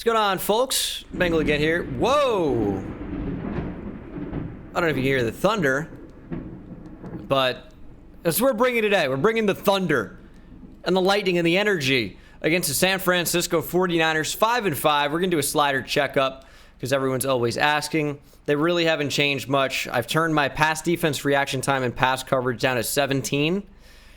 What's going on, folks? Bengal again here. Whoa! I don't know if you can hear the thunder, but that's what we're bringing today. We're bringing the thunder and the lightning and the energy against the San Francisco 49ers, 5-5. We're going to do a slider checkup because everyone's always asking. They really haven't changed much. I've turned my pass defense reaction time and pass coverage down to 17.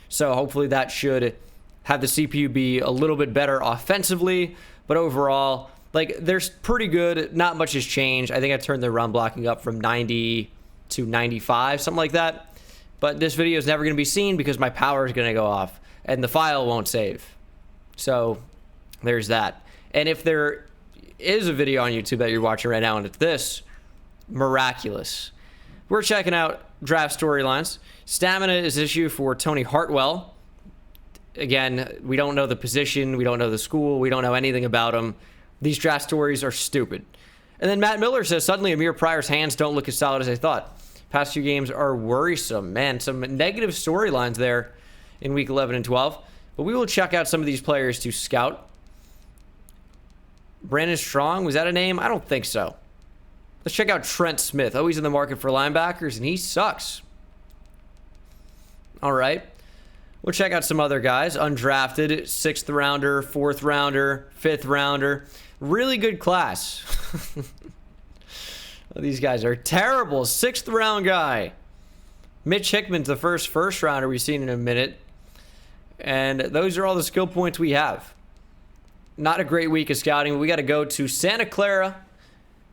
So hopefully that should have the CPU be a little bit better offensively. But overall, like, they're pretty good. Not much has changed. I think I turned the run blocking up from 90 to 95, something like that. But this video is never going to be seen because my power is going to go off and the file won't save. So there's that. And if there is a video on YouTube that you're watching right now and it's this, miraculous. We're checking out draft storylines. Stamina is issue for Tony Hartwell. Again, we don't know the position. We don't know the school. We don't know anything about him. These draft stories are stupid. And then Matt Miller says, suddenly Amir Pryor's hands don't look as solid as I thought. Past few games are worrisome. Man, some negative storylines there in week 11 and 12. But we will check out some of these players to scout. Brandon Strong, was that a name? I don't think so. Let's check out Trent Smith. Oh, he's in the market for linebackers, and he sucks. All right. We'll check out some other guys. Undrafted, 6th rounder, 4th rounder, 5th rounder. Really good class. These guys are terrible. 6th round guy. Mitch Hickman's the first rounder we've seen in a minute. And those are all the skill points we have. Not a great week of scouting, but we got to go to Santa Clara,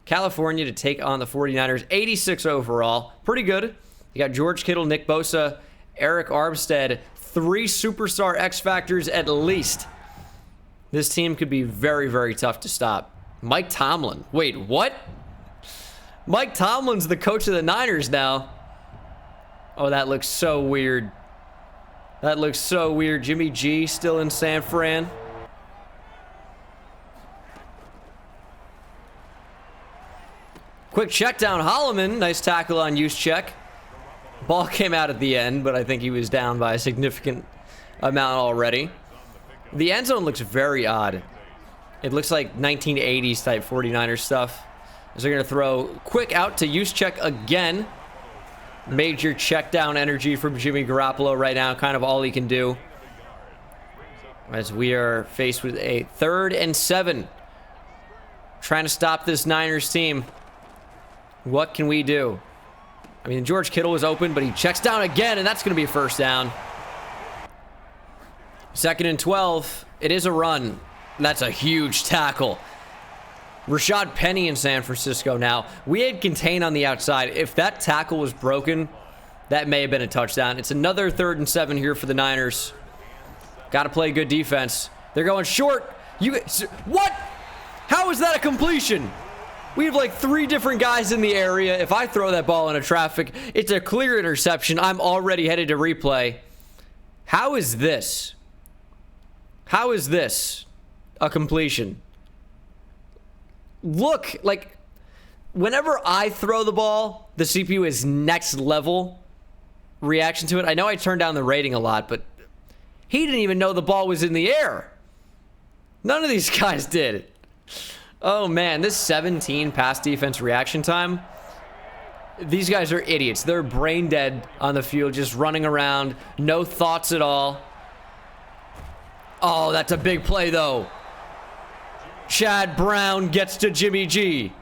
California to take on the 49ers. 86 overall. Pretty good. You got George Kittle, Nick Bosa, Eric Armstead. 3 superstar X Factors at least. This team could be very, very tough to stop. Mike Tomlin. Wait, what? Mike Tomlin's the coach of the Niners now. Oh, that looks so weird. That looks so weird. Jimmy G still in San Fran. Quick check down Holloman. Nice tackle on use check. Ball came out at the end, but I think he was down by a significant amount already. The end zone looks very odd. It looks like 1980s type 49ers stuff. So they're going to throw quick out to use check again. Major check down energy from Jimmy Garoppolo right now. Kind of all he can do. As we are faced with a 3rd and 7. Trying to stop this Niners team. What can we do? I mean, George Kittle was open, but he checks down again, and that's going to be a first down. 2nd and 12. It is a run. That's a huge tackle. Rashad Penny in San Francisco now. We had contain on the outside. If that tackle was broken, that may have been a touchdown. It's another 3rd and 7 here for the Niners. Got to play good defense. They're going short. What? How is that a completion? We have like 3 different guys in the area. If I throw that ball into traffic, it's a clear interception. I'm already headed to replay. How is this? How is this a completion? Look, like, whenever I throw the ball, the CPU is next level reaction to it. I know I turned down the rating a lot, but he didn't even know the ball was in the air. None of these guys did. Oh, man, this 17 pass defense reaction time. These guys are idiots. They're brain dead on the field, just running around. No thoughts at all. Oh, that's a big play, though. Chad Brown gets to Jimmy G.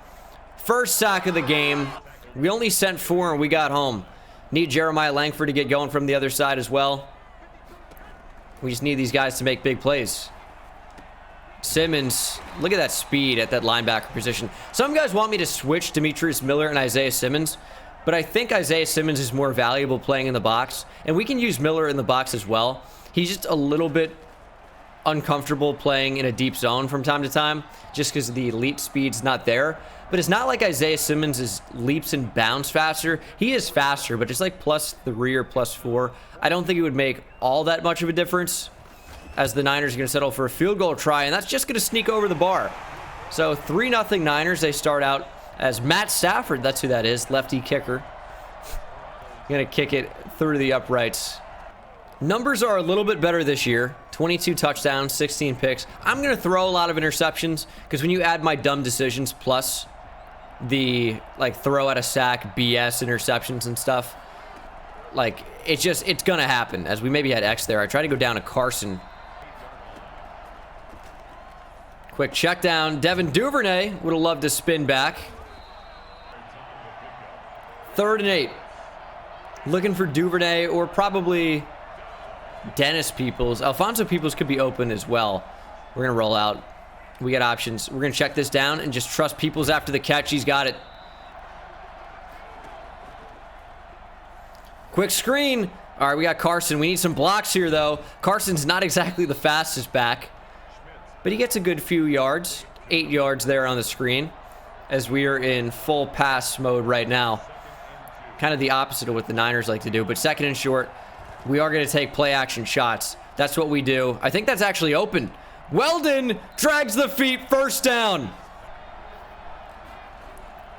First sack of the game. We only sent 4 and we got home. Need Jeremiah Langford to get going from the other side as well. We just need these guys to make big plays. Simmons, look at that speed at that linebacker position. Some guys want me to switch Demetrius Miller and Isaiah Simmons, but I think Isaiah Simmons is more valuable playing in the box, and we can use Miller in the box as well. He's just a little bit uncomfortable playing in a deep zone from time to time, just because the leap speed's not there. But it's not like Isaiah Simmons' leaps and bounds faster. He is faster, but it's like +3 or +4. I don't think it would make all that much of a difference, as the Niners are going to settle for a field goal try, and that's just going to sneak over the bar. So 3-0 Niners. They start out as Matt Stafford. That's who that is, lefty kicker. Going to kick it through the uprights. Numbers are a little bit better this year. 22 touchdowns, 16 picks. I'm going to throw a lot of interceptions because when you add my dumb decisions plus the like throw at a sack BS interceptions and stuff, like it's going to happen. As we maybe had X there. I tried to go down to Carson. Quick check down. Devin Duvernay would have loved to spin back. 3rd and 8. Looking for Duvernay or probably Dennis Peoples. Alfonso Peoples could be open as well. We're going to roll out. We got options. We're going to check this down and just trust Peoples after the catch. He's got it. Quick screen. All right, we got Carson. We need some blocks here, though. Carson's not exactly the fastest back, but he gets a good few yards. 8 yards there on the screen as we are in full pass mode right now. Kind of the opposite of what the Niners like to do, but 2nd and short. We are going to take play action shots. That's what we do. I think that's actually open. Weldon drags the feet, 1st down.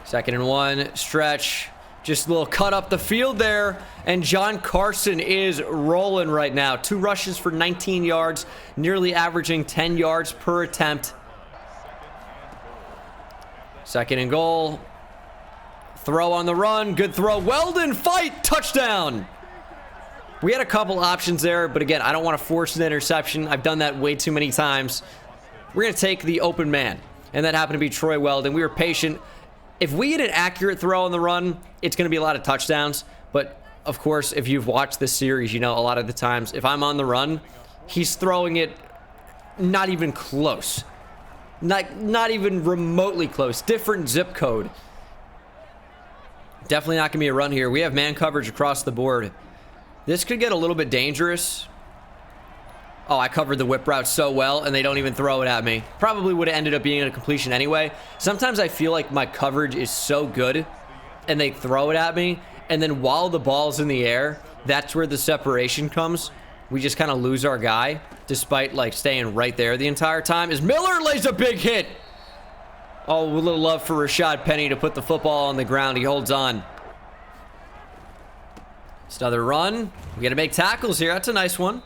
2nd and 1, stretch. Just a little cut up the field there. And John Carson is rolling right now. 2 rushes for 19 yards, nearly averaging 10 yards per attempt. 2nd and goal. Throw on the run. Good throw. Weldon, fight, touchdown. We had a couple options there, but again, I don't want to force an interception. I've done that way too many times. We're going to take the open man, and that happened to be Troy Weldon. We were patient. If we get an accurate throw on the run, it's going to be a lot of touchdowns. But, of course, if you've watched this series, you know a lot of the times, if I'm on the run, he's throwing it not even close. Not even remotely close. Different zip code. Definitely not going to be a run here. We have man coverage across the board. This could get a little bit dangerous. Oh, I covered the whip route so well, and they don't even throw it at me. Probably would have ended up being a completion anyway. Sometimes I feel like my coverage is so good, and they throw it at me, and then while the ball's in the air, that's where the separation comes. We just kind of lose our guy, despite like staying right there the entire time. As Miller lays a big hit. Oh, a little love for Rashad Penny to put the football on the ground. He holds on. It's another run. We got to make tackles here. That's a nice one.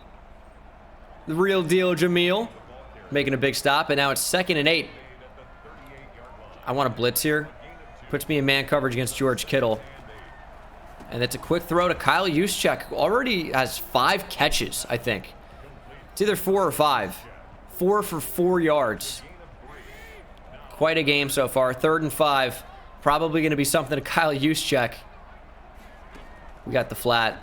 The real deal, Jameel. Making a big stop, and now it's 2nd and 8. I want a blitz here. Puts me in man coverage against George Kittle. And it's a quick throw to Kyle Juszczyk, who already has 5 catches, I think. It's either 4 or 5. 4 for 4 yards. Quite a game so far. 3rd and 5. Probably going to be something to Kyle Juszczyk. We got the flat.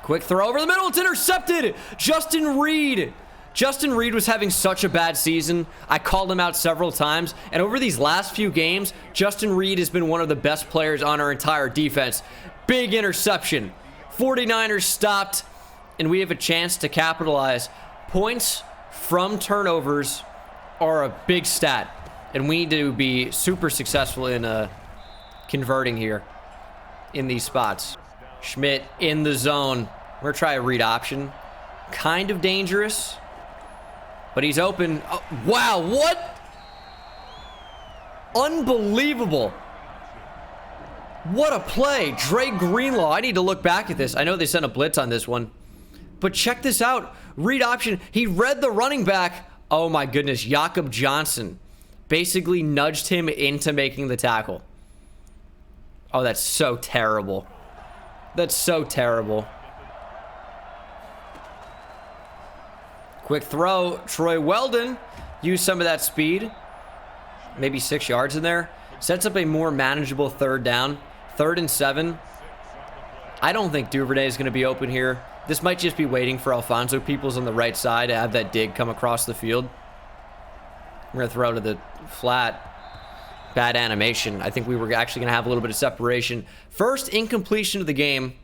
Quick throw over the middle. It's intercepted. Justin Reed. Justin Reed was having such a bad season. I called him out several times. And over these last few games, Justin Reed has been one of the best players on our entire defense. Big interception. 49ers stopped. And we have a chance to capitalize. Points from turnovers are a big stat. And we need to be super successful in converting here in these spots. Schmidt in the zone. We're going to try a read option. Kind of dangerous. But he's open. Oh, wow, what? Unbelievable. What a play. Dre Greenlaw. I need to look back at this. I know they sent a blitz on this one. But check this out. Read option. He read the running back. Oh my goodness. Jakob Johnson basically nudged him into making the tackle. Oh, that's so terrible. That's so terrible. Quick throw. Troy Weldon used some of that speed. Maybe 6 yards in there. Sets up a more manageable 3rd down. 3rd and 7. I don't think Duvernay is going to be open here. This might just be waiting for Alfonso Peoples on the right side to have that dig come across the field. We're going to throw to the flat. Bad animation. I think we were actually going to have a little bit of separation. First incompletion of the game.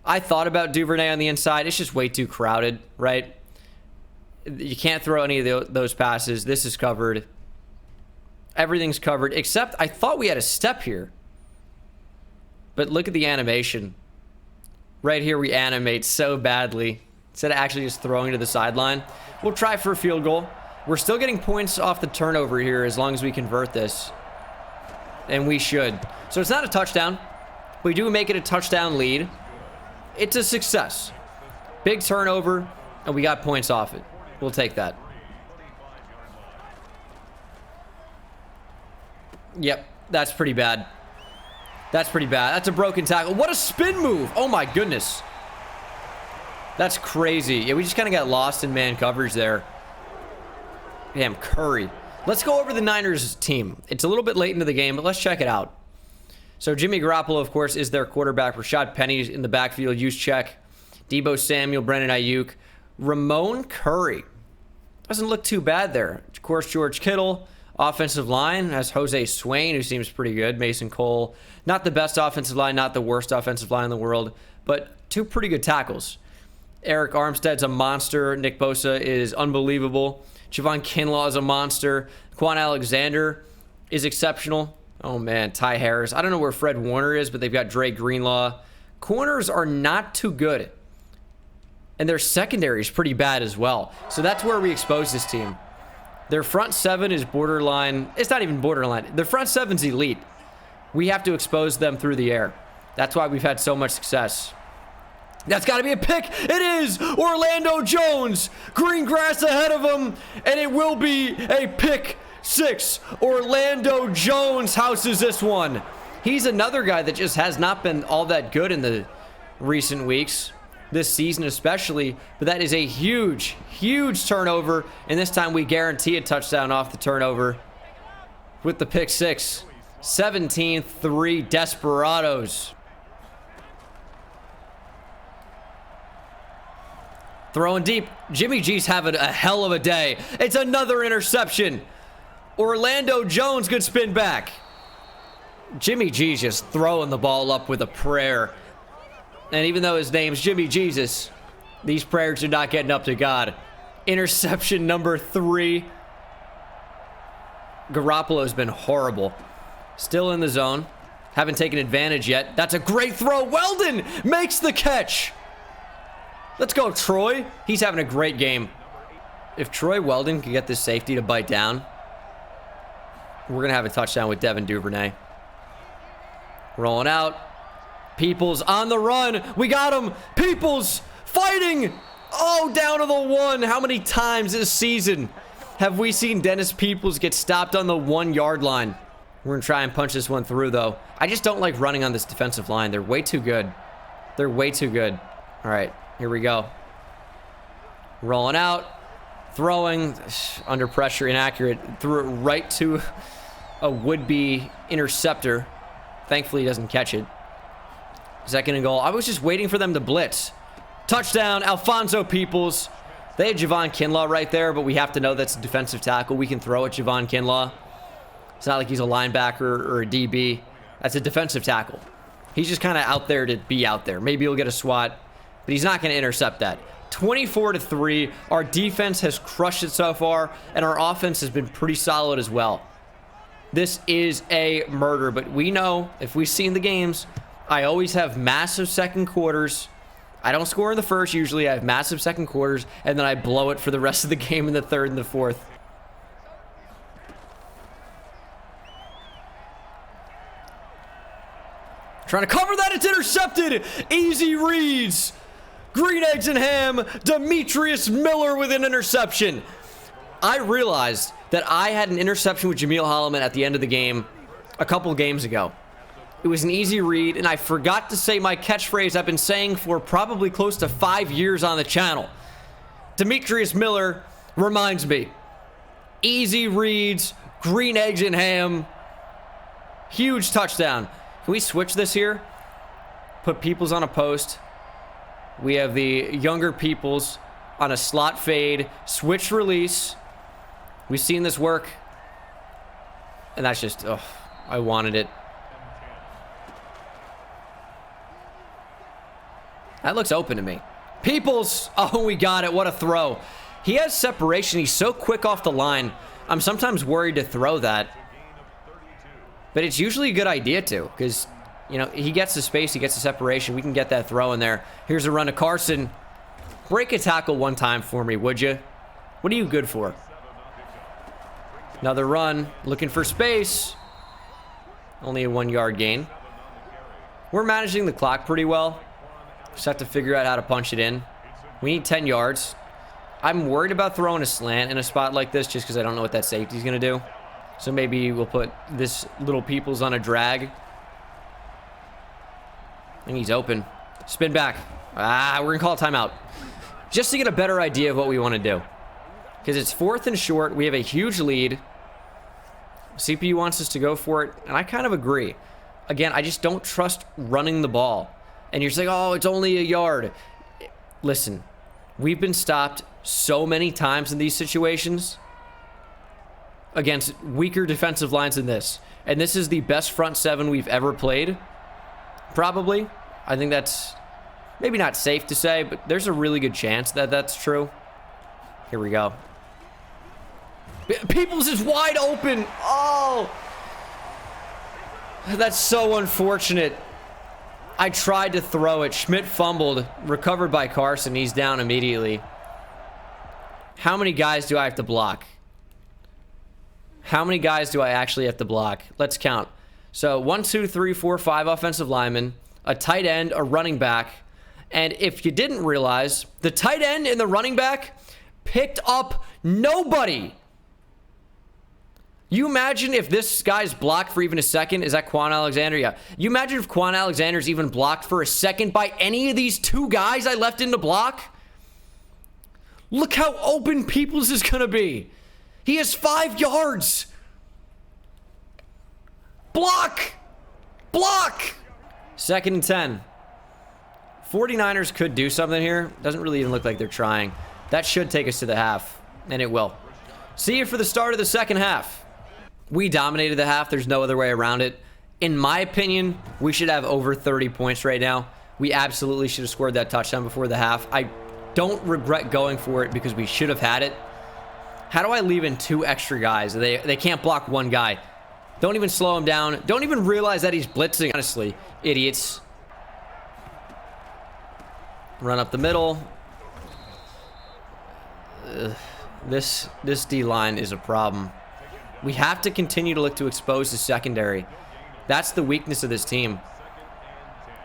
I thought about Duvernay on the inside. It's just way too crowded, right? You can't throw any of those passes. This is covered. Everything's covered, except I thought we had a step here. But look at the animation. Right here, we animate so badly. Instead of actually just throwing to the sideline. We'll try for a field goal. We're still getting points off the turnover here as long as we convert this. And we should. So it's not a touchdown. We do make it a touchdown lead. It's a success. Big turnover. And we got points off it. We'll take that. Yep, that's pretty bad. That's pretty bad. That's a broken tackle. What a spin move. Oh my goodness. That's crazy. Yeah, we just kind of got lost in man coverage there. Damn, Curry. Let's go over the Niners team. It's a little bit late into the game, but let's check it out. So Jimmy Garoppolo, of course, is their quarterback. Rashad Penny's in the backfield. Juszczyk, Deebo Samuel, Brandon Ayuk. Ramon Curry. Doesn't look too bad there. Of course, George Kittle. Offensive line has Jose Swain, who seems pretty good. Mason Cole. Not the best offensive line, not the worst offensive line in the world, but two pretty good tackles. Eric Armstead's a monster. Nick Bosa is unbelievable. Javon Kinlaw is a monster. Quan Alexander is exceptional. Oh, man. Ty Harris. I don't know where Fred Warner is, but they've got Dre Greenlaw. Corners are not too good. And their secondary is pretty bad as well. So that's where we expose this team. Their front seven is borderline. It's not even borderline. Their front seven's elite. We have to expose them through the air. That's why we've had so much success. That's got to be a pick. It is Orlando Jones. Green grass ahead of him, and it will be a pick six. Orlando Jones houses this one. He's another guy that just has not been all that good in the recent weeks. This season especially, but that is a huge, huge turnover, and this time we guarantee a touchdown off the turnover with the pick six. 17-3 Desperados. Throwing deep. Jimmy G's having a hell of a day. It's another interception. Orlando Jones could spin back. Jimmy G's just throwing the ball up with a prayer. And even though his name's Jimmy Jesus, these prayers are not getting up to God. Interception number 3. Garoppolo's been horrible. Still in the zone. Haven't taken advantage yet. That's a great throw. Weldon makes the catch. Let's go, Troy. He's having a great game. If Troy Weldon can get this safety to bite down, we're going to have a touchdown with Devin Duvernay. Rolling out. Peoples on the run. We got him. Peoples fighting. Oh, down to the 1. How many times this season have we seen Dennis Peoples get stopped on the 1-yard line? We're going to try and punch this one through, though. I just don't like running on this defensive line. They're way too good. They're way too good. All right, here we go. Rolling out. Throwing. Under pressure, inaccurate. Threw it right to a would-be interceptor. Thankfully, he doesn't catch it. Second and goal. I was just waiting for them to blitz. Touchdown, Alfonso Peoples. They had Javon Kinlaw right there, but we have to know that's a defensive tackle. We can throw at Javon Kinlaw. It's not like he's a linebacker or a DB. That's a defensive tackle. He's just kind of out there to be out there. Maybe he'll get a swat, but he's not going to intercept that. 24-3. Our defense has crushed it so far, and our offense has been pretty solid as well. This is a murder, but we know if we've seen the games, I always have massive second quarters. I don't score in the first usually. I have massive second quarters, and then I blow it for the rest of the game in the third and the fourth. Trying to cover that. It's intercepted. Easy reads. Green eggs and ham. Demetrius Miller with an interception. I realized that I had an interception with Jameel Holloman at the end of the game a couple games ago. It was an easy read, and I forgot to say my catchphrase I've been saying for probably close to 5 years on the channel. Demetrius Miller reminds me. Easy reads, green eggs and ham. Huge touchdown. Can we switch this here? Put Peoples on a post. We have the younger Peoples on a slot fade. Switch release. We've seen this work. And that's just, oh, I wanted it. That looks open to me. Peoples. Oh, we got it. What a throw. He has separation. He's so quick off the line. I'm sometimes worried to throw that. But it's usually a good idea to, because, you know, he gets the space, he gets the separation. We can get that throw in there. Here's a run to Carson. Break a tackle one time for me, would you? What are you good for? Another run. Looking for space. Only a 1-yard gain. We're managing the clock pretty well. Just have to figure out how to punch it in. We need 10 yards. I'm worried about throwing a slant in a spot like this just because I don't know what that safety's going to do. So maybe we'll put this little people's on a drag. I think he's open. Spin back. We're going to call a timeout. Just to get a better idea of what we want to do. Because it's 4th and short. We have a huge lead. CPU wants us to go for it. And I kind of agree. Again, I just don't trust running the ball. And you're saying, oh, it's only a yard. Listen, we've been stopped so many times in these situations against weaker defensive lines than this. And this is the best front 7 we've ever played. Probably. I think that's maybe not safe to say, but there's a really good chance that that's true. Here we go. Peoples is wide open. Oh, that's so unfortunate. I tried to throw it. Schmidt fumbled, recovered by Carson. He's down immediately. How many guys do I have to block? How many guys do I actually have to block? Let's count. So 1, 2, 3, 4, 5 offensive linemen, a tight end, a running back. And if you didn't realize, the tight end and the running back picked up nobody. You imagine if this guy's blocked for even a second. Is that Quan Alexander? Yeah. You imagine if Quan Alexander's even blocked for a second by any of these 2 guys I left in the block? Look how open Peoples is going to be. He has 5 yards. Block. Block. 2nd and 10. 49ers could do something here. Doesn't really even look like they're trying. That should take us to the half, and it will. See you for the start of the second half. We dominated the half. There's no other way around it. In my opinion, we should have over 30 points right now. We absolutely should have scored that touchdown before the half. I don't regret going for it because we should have had it. How do I leave in 2 extra guys? They can't block 1 guy. Don't even slow him down. Don't even realize that he's blitzing. Honestly, idiots. Run up the middle. This D-line is a problem. We have to continue to look to expose the secondary. That's the weakness of this team.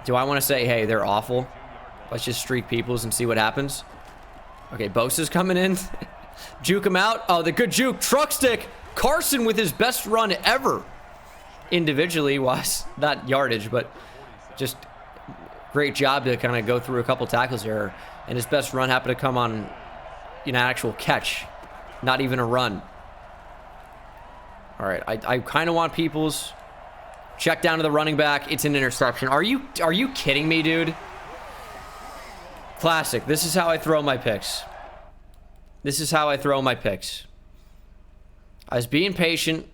Do I want to say, hey, they're awful? Let's just streak Peoples and see what happens. Okay, Bosa's coming in. Juke him out. Oh, the good juke. Truck stick. Carson with his best run ever. Individually wise. Not yardage, but just great job to kind of go through a couple tackles here. And his best run happened to come on, you know, actual catch. Not even a run. All right, I kind of want Peoples. Check down to the running back. It's an interception. Are you kidding me, dude? Classic. This is how I throw my picks. This is how I throw my picks. I was being patient.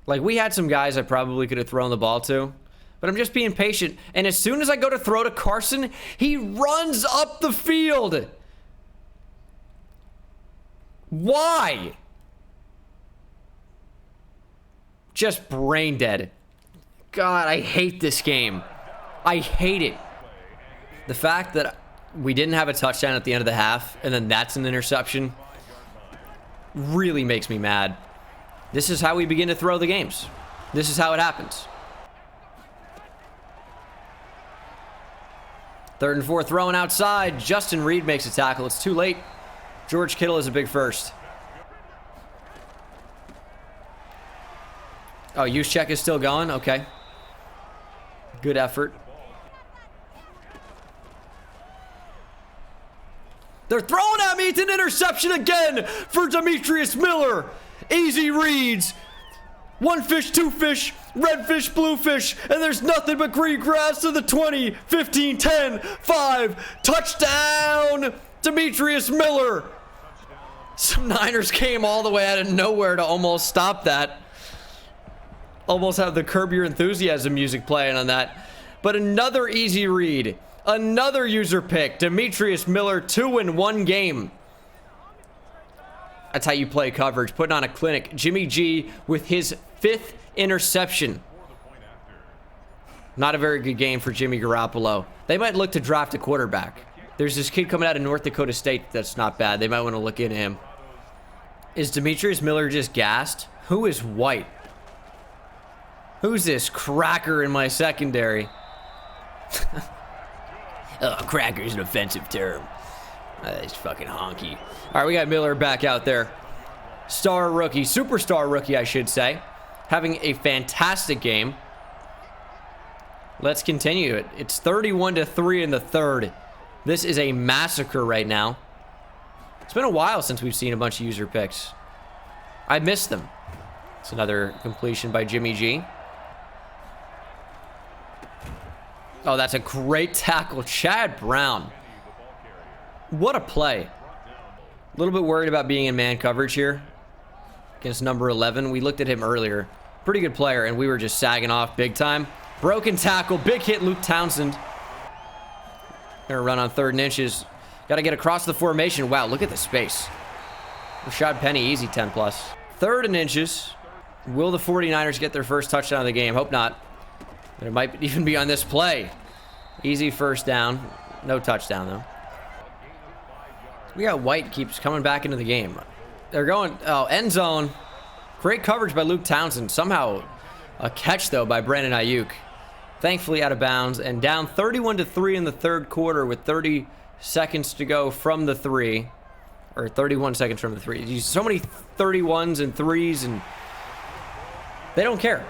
Like, we had some guys I probably could have thrown the ball to. But I'm just being patient. And as soon as I go to throw to Carson, he runs up the field. Why? Just brain dead. God, I hate this game. I hate it. The fact that we didn't have a touchdown at the end of the half, and then that's an interception, really makes me mad. This is how we begin to throw the games. This is how it happens. 3rd and 4, throwing outside. Justin Reed makes a tackle. It's too late. George Kittle is a big first. Oh, use check is still going? Okay. Good effort. They're throwing at me. It's an interception again for Demetrius Miller. Easy reads. 1 fish, 2 fish, red fish, blue fish, and there's nothing but green grass to the 20, 15, 10, 5. Touchdown, Demetrius Miller. Some Niners came all the way out of nowhere to almost stop that. Almost have the Curb Your Enthusiasm music playing on that. But another easy read. Another user pick. Demetrius Miller, 2 in 1 game. That's how you play coverage. Putting on a clinic. Jimmy G with his 5th interception. Not a very good game for Jimmy Garoppolo. They might look to draft a quarterback. There's this kid coming out of North Dakota State that's not bad. They might want to look into him. Is Demetrius Miller just gassed? Who is white? Who's this cracker in my secondary? Oh, cracker is an offensive term. He's fucking honky. All right, we got Miller back out there. Star rookie, superstar rookie, I should say. Having a fantastic game. Let's continue it. It's 31-3 in the third. This is a massacre right now. It's been a while since we've seen a bunch of user picks. I missed them. It's another completion by Jimmy G. Oh, that's a great tackle. Chad Brown. What a play. A little bit worried about being in man coverage here against number 11. We looked at him earlier. Pretty good player, and we were just sagging off big time. Broken tackle. Big hit, Luke Townsend. Gonna run on 3rd and inches. Got to get across the formation. Wow, look at the space. Rashad Penny, easy 10+. 3rd and inches. Will the 49ers get their first touchdown of the game? Hope not. But it might even be on this play. Easy first down. No touchdown, though. We got White keeps coming back into the game. They're going, oh, end zone. Great coverage by Luke Townsend. Somehow a catch, though, by Brandon Ayuk. Thankfully out of bounds. And down 31-3 in the 3rd quarter with 30 seconds to go from the 3. Or 31 seconds from the 3. So many 31s and 3s, and they don't care.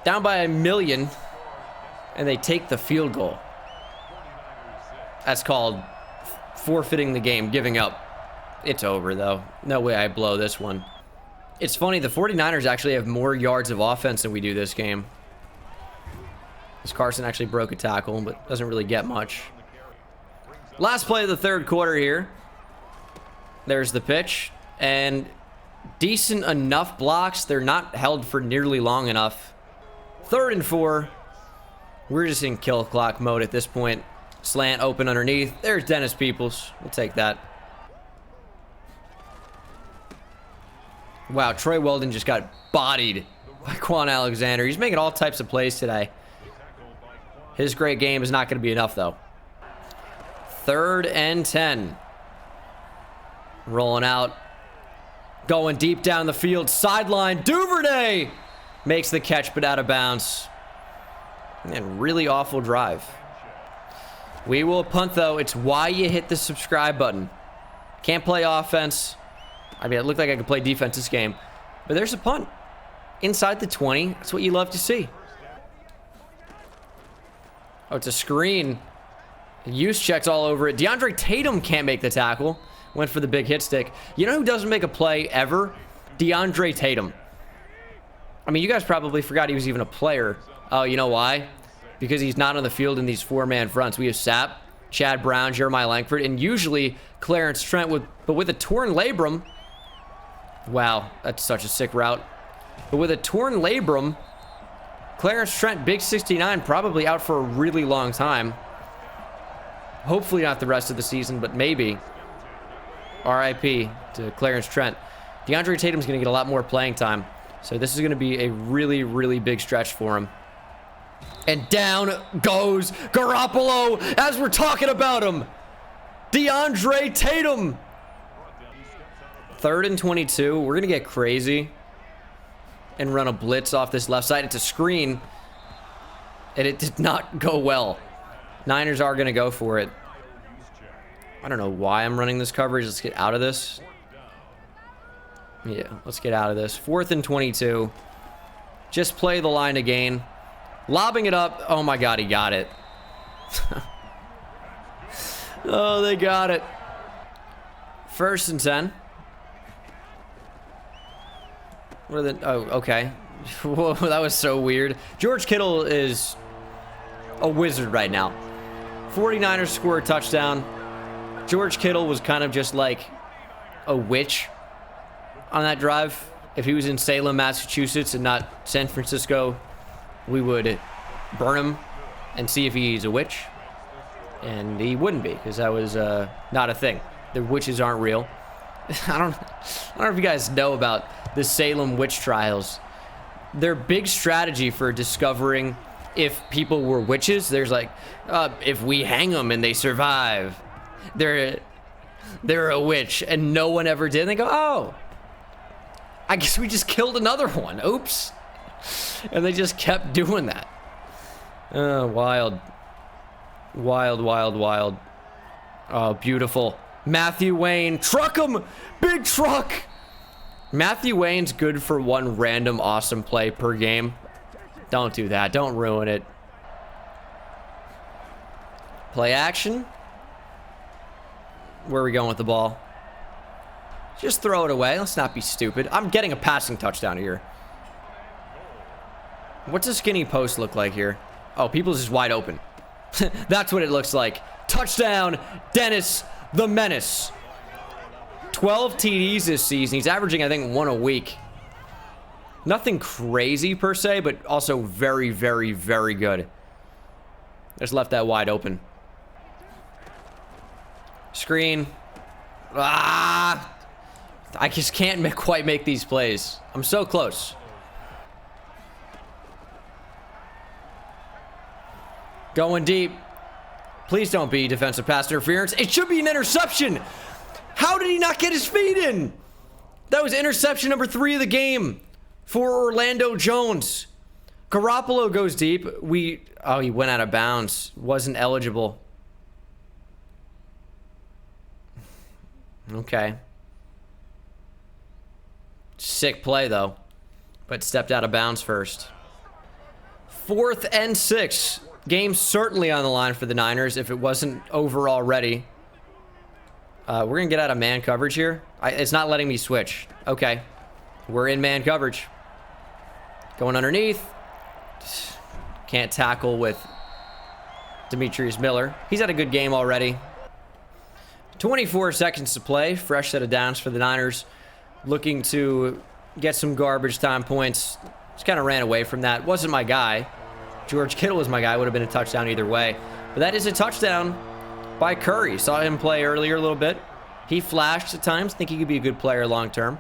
Down by 1 million, and they take the field goal. That's called forfeiting the game, giving up. It's over, though. No way I blow this one. It's funny, the 49ers actually have more yards of offense than we do this game. This Carson actually broke a tackle, but doesn't really get much. Last play of the 3rd quarter here. There's the pitch, and decent enough blocks. They're not held for nearly long enough. 3rd and 4. We're just in kill clock mode at this point. Slant open underneath. There's Dennis Peoples. We'll take that. Wow, Troy Weldon just got bodied by Quan Alexander. He's making all types of plays today. His great game is not going to be enough, though. 3rd and 10. Rolling out. Going deep down the field. Sideline. Duvernay makes the catch, but out of bounds. And really awful drive. We will punt, though. It's why you hit the subscribe button. Can't play offense. I mean, it looked like I could play defense this game. But there's a punt. Inside the 20. That's what you love to see. Oh, it's a screen. Use checks all over it. DeAndre Tatum can't make the tackle. Went for the big hit stick. You know who doesn't make a play ever? DeAndre Tatum. I mean, you guys probably forgot he was even a player. Oh, you know why? Because he's not on the field in these 4-man fronts. We have Sapp, Chad Brown, Jeremiah Langford, and usually Clarence Trent. But with a torn labrum... Wow, that's such a sick route. But with a torn labrum, Clarence Trent, big 69, probably out for a really long time. Hopefully not the rest of the season, but maybe. RIP to Clarence Trent. DeAndre Tatum's going to get a lot more playing time. So this is going to be a really, really big stretch for him. And down goes Garoppolo as we're talking about him. DeAndre Tatum. 3rd and 22. We're going to get crazy and run a blitz off this left side. It's a screen, and it did not go well. Niners are going to go for it. I don't know why I'm running this coverage. Let's get out of this. Yeah, let's get out of this. 4th and 22. Just play the line again. Lobbing it up. Oh, my God, he got it. Oh, they got it. 1st and 10. What are the... Oh, okay. Whoa, that was so weird. George Kittle is a wizard right now. 49ers score a touchdown. George Kittle was kind of just like a witch on that drive. If he was in Salem, Massachusetts and not San Francisco, we would burn him and see if he's a witch. And he wouldn't be, because that was not a thing. The witches aren't real. I don't know if you guys know about the Salem witch trials. Their big strategy for discovering if people were witches, there's like, if we hang them and they survive, they're a witch, and no one ever did. And they go, oh, I guess we just killed another one. Oops. And they just kept doing that. Wild. Wild, wild, wild. Oh, beautiful. Matthew Wayne, truck him! Big truck! Matthew Wayne's good for one random awesome play per game. Don't do that. Don't ruin it. Play action. Where are we going with the ball? Just throw it away. Let's not be stupid. I'm getting a passing touchdown here. What's a skinny post look like here? Oh, people's just wide open. That's what it looks like. Touchdown, Dennis the Menace. 12 TDs this season. He's averaging, I think, 1 a week. Nothing crazy per se, but also very, very, very good. Just left that wide open. Screen. Ah! I just can't quite make these plays. I'm so close. Going deep. Please don't be defensive pass interference. It should be an interception. How did he not get his feet in? That was interception number 3 of the game for Orlando Jones. Garoppolo goes deep. Oh, he went out of bounds. Wasn't eligible. Okay. Sick play, though. But stepped out of bounds first. 4th and 6. Game certainly on the line for the Niners if it wasn't over already. We're going to get out of man coverage here. It's not letting me switch. Okay. We're in man coverage. Going underneath. Can't tackle with Demetrius Miller. He's had a good game already. 24 seconds to play. Fresh set of downs for the Niners. Looking to get some garbage time points. Just kind of ran away from that. Wasn't my guy. George Kittle was my guy. Would have been a touchdown either way. But that is a touchdown by Curry. Saw him play earlier a little bit. He flashed at times. Think he could be a good player long term.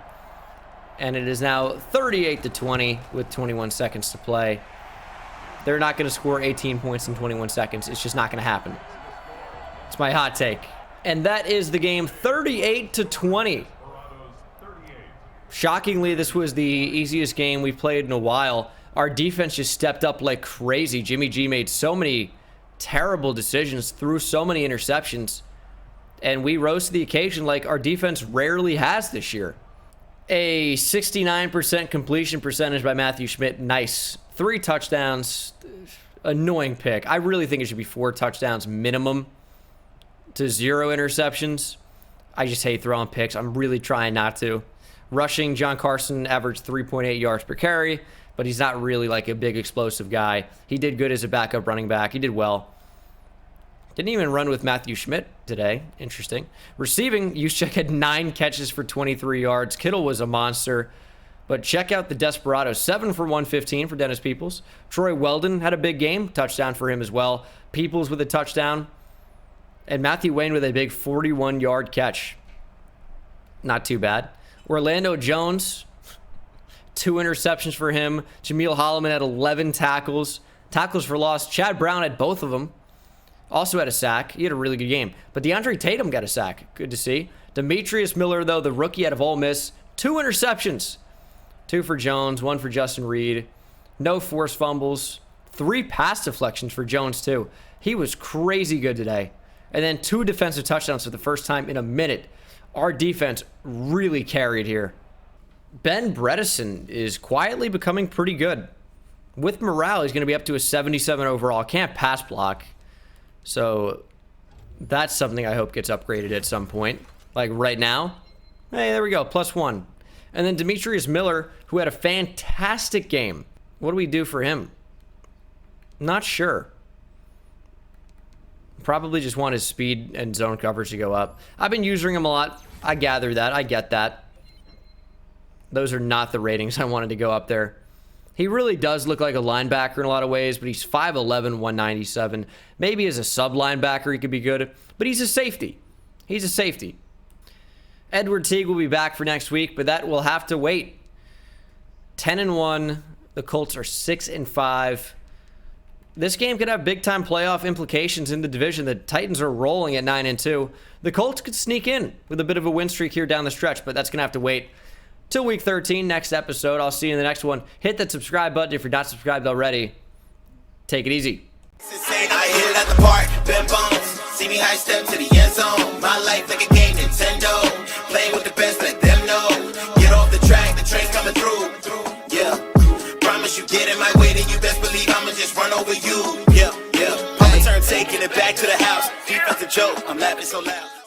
And it is now 38-20 with 21 seconds to play. They're not going to score 18 points in 21 seconds. It's just not going to happen. It's my hot take. And that is the game, 38-20. Shockingly, this was the easiest game we've played in a while. Our defense just stepped up like crazy. Jimmy G made so many terrible decisions, threw so many interceptions, and we rose to the occasion like our defense rarely has this year. A 69% completion percentage by Matthew Schmidt. Nice. 3 touchdowns. Annoying pick. I really think it should be 4 touchdowns minimum to 0 interceptions. I just hate throwing picks. I'm really trying not to. Rushing, John Carson averaged 3.8 yards per carry, but he's not really like a big explosive guy. He did good as a backup running back. He did well. Didn't even run with Matthew Schmidt today. Interesting. Receiving, Juszczyk had 9 catches for 23 yards. Kittle was a monster. But check out the Desperados. 7 for 115 for Dennis Peoples. Troy Weldon had a big game. Touchdown for him as well. Peoples with a touchdown. And Matthew Wayne with a big 41-yard catch. Not too bad. Orlando Jones, 2 interceptions for him. Jameel Holloman had 11 tackles. Tackles for loss. Chad Brown had both of them. Also had a sack. He had a really good game. But DeAndre Tatum got a sack. Good to see. Demetrius Miller, though, the rookie out of Ole Miss, 2 interceptions. 2 for Jones, 1 for Justin Reed. No forced fumbles. 3 pass deflections for Jones, too. He was crazy good today. And then 2 defensive touchdowns for the first time in a minute. Our defense really carried here. Ben Bredesen is quietly becoming pretty good. With morale, he's going to be up to a 77 overall. Can't pass block. So that's something I hope gets upgraded at some point. Like right now. Hey, there we go. +1. And then Demetrius Miller, who had a fantastic game. What do we do for him? Not sure. Probably just want his speed and zone coverage to go up. I've been using him a lot. I gather that. I get that. Those are not the ratings I wanted to go up there. He really does look like a linebacker in a lot of ways, but he's 5'11", 197. Maybe as a sub-linebacker he could be good, but he's a safety. He's a safety. Edward Teague will be back for next week, but that will have to wait. 10-1. The Colts are 6-5. This game could have big-time playoff implications in the division. The Titans are rolling at 9-2. The Colts could sneak in with a bit of a win streak here down the stretch, but that's going to have to wait till week 13, next episode. I'll see you in the next one. Hit that subscribe button if you're not subscribed already. Take it easy. See me high step to the end zone. My life like a game, Nintendo. Playing with the best, let them know. Get off the track, the train's coming through. Yeah. Promise you get in my way, then you best believe I'ma just run over you. Yeah, yeah. Papa turn taking it back to the house. Defensive joke, I'm laughing so loud.